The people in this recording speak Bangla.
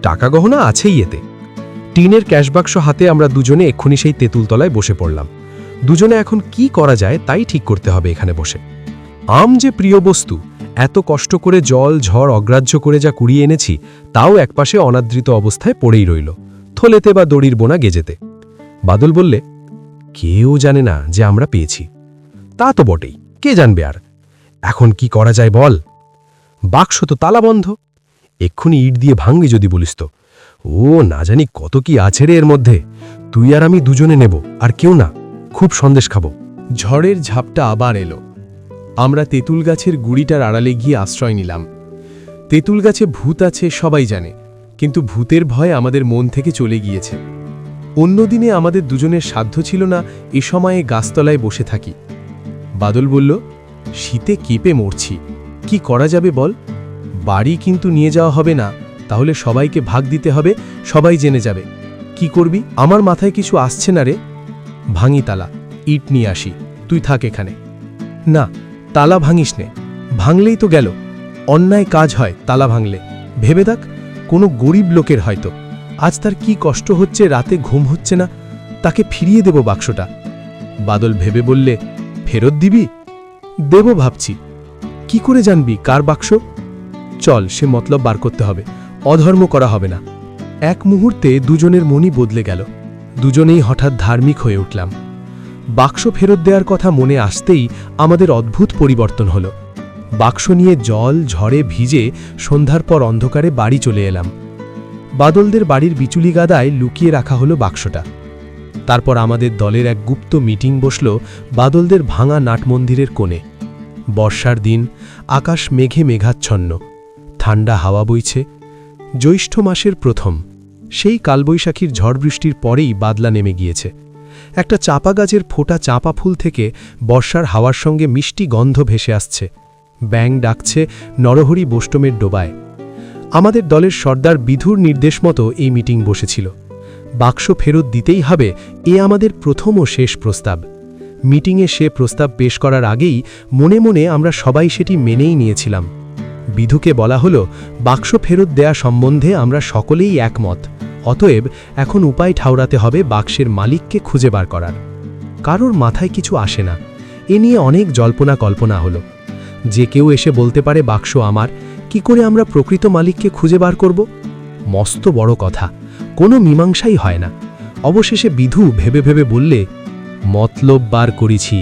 টাকা গহনা আছেই এতে। টিনের ক্যাশবাক্স হাতে আমরা দুজনে এক্ষুনি সেই তেঁতুলতলায় বসে পড়লাম। দুজনে এখন কি করা যায় তাই ঠিক করতে হবে এখানে বসে। আম যে প্রিয় বস্তু, এত কষ্ট করে জল ঝড় অগ্রাহ্য করে যা কুড়িয়ে এনেছি, তাও একপাশে অনাদৃত অবস্থায় পড়েই রইল, থলেতে বা দড়ির বোনা গেজেতে। বাদল বললে, কেউ জানে না যে আমরা পেয়েছি। তা তো বটেই, কে জানবে আর। এখন কি করা যায় বল? বাক্স তো তালা বন্ধ, এক্ষুনি ইট দিয়ে ভাঙবি যদি বলিস তো। ও না জানি কত কি আছে রে এর মধ্যে। তুই আর আমি দুজনে নেব, আর কেউ না। খুব সন্দেশ খাবো। ঝড়ের ঝাপটা আবার এলো। আমরা তেঁতুল গাছের গুড়িটার আড়ালে গিয়ে আশ্রয় নিলাম। তেঁতুল গাছে ভূত আছে সবাই জানে, কিন্তু ভূতের ভয় আমাদের মন থেকে চলে গিয়েছে। অন্যদিনে আমাদের দুজনের সাধ্য ছিল না এ সময়ে গাছতলায় বসে থাকি। বাদল বলল, শীতে কেঁপে মরছি, কি করা যাবে বল? বাড়ি কিন্তু নিয়ে যাওয়া হবে না, তাহলে সবাইকে ভাগ দিতে হবে, সবাই জেনে যাবে। কি করবি? আমার মাথায় কিছু আসছে না রে। ভাঙি তালা, ইট নিয়ে আসি, তুই থাক এখানে। না, তালা ভাঙিস নে, ভাঙলেই তো গেল। অন্যায় কাজ হয় তালা ভাঙলে। ভেবে দেখ, কোনো গরিব লোকের হয়তো আজ তার কি কষ্ট হচ্ছে, রাতে ঘুম হচ্ছে না, তাকে ফিরিয়ে দেব বাক্সটা। বাদল ভেবে বললে, ফেরত দিবি? দেব ভাবছি। কি করে জানবি কার বাক্স? চল, সে মতলব বার করতে হবে, অধর্ম করা হবে না। এক মুহূর্তে দুজনের মনই বদলে গেল। দুজনেই হঠাৎ ধার্মিক হয়ে উঠলাম। বাক্স ফেরত দেওয়ার কথা মনে আসতেই আমাদের অদ্ভুত পরিবর্তন হলো। বাক্স নিয়ে জল ঝড়ে ভিজে সন্ধ্যার পর অন্ধকারে বাড়ি চলে এলাম। বাদলদের বাড়ির বিচুলি গাদায় লুকিয়ে রাখা হলো বাক্সটা। তারপর আমাদের দলের এক গুপ্ত মিটিং বসল বাদলদের ভাঙা নাটমন্দিরের কোণে। বর্ষার দিন, আকাশ মেঘে মেঘাচ্ছন্ন, ঠান্ডা হাওয়া বইছে। জ্যৈষ্ঠ মাসের প্রথম, সেই কালবৈশাখীর ঝড় বৃষ্টির পরেই বাদলা নেমে গিয়েছে। একটা চাপা গাছের ফোটা চাঁপা ফুল থেকে বর্ষার হাওয়ার সঙ্গে মিষ্টি গন্ধ ভেসে আসছে। ব্যাঙ ডাকছে নরহরি বোষ্টমের ডোবায়। আমাদের দলের সর্দার বিধুর নির্দেশ মতো এই মিটিং বসেছিল। বাক্স ফেরত দিতেই হবে, এ আমাদের প্রথম ও শেষ প্রস্তাব। মিটিংয়ে সে প্রস্তাব পেশ করার আগেই মনে মনে আমরা সবাই সেটি মেনেই নিয়েছিলাম। বিধুকে বলা হলো, বাক্স ফেরত দেয়া সম্বন্ধে আমরা সকলেই একমত, অতএব এখন উপায় ঠাউরাতে হবে বাক্সের মালিককে খুঁজে বার করার। কারোর মাথায় কিছু আসে না। এ নিয়ে অনেক জল্পনা কল্পনা হলো। যে কেউ এসে বলতে পারে বাক্স আমার, কি করে আমরা প্রকৃত মালিককে খুঁজে বার করব? মস্ত বড় কথা, কোনো মীমাংসাই হয় না। অবশেষে বিধু ভেবে ভেবে বললে, মতলব বার করেছি।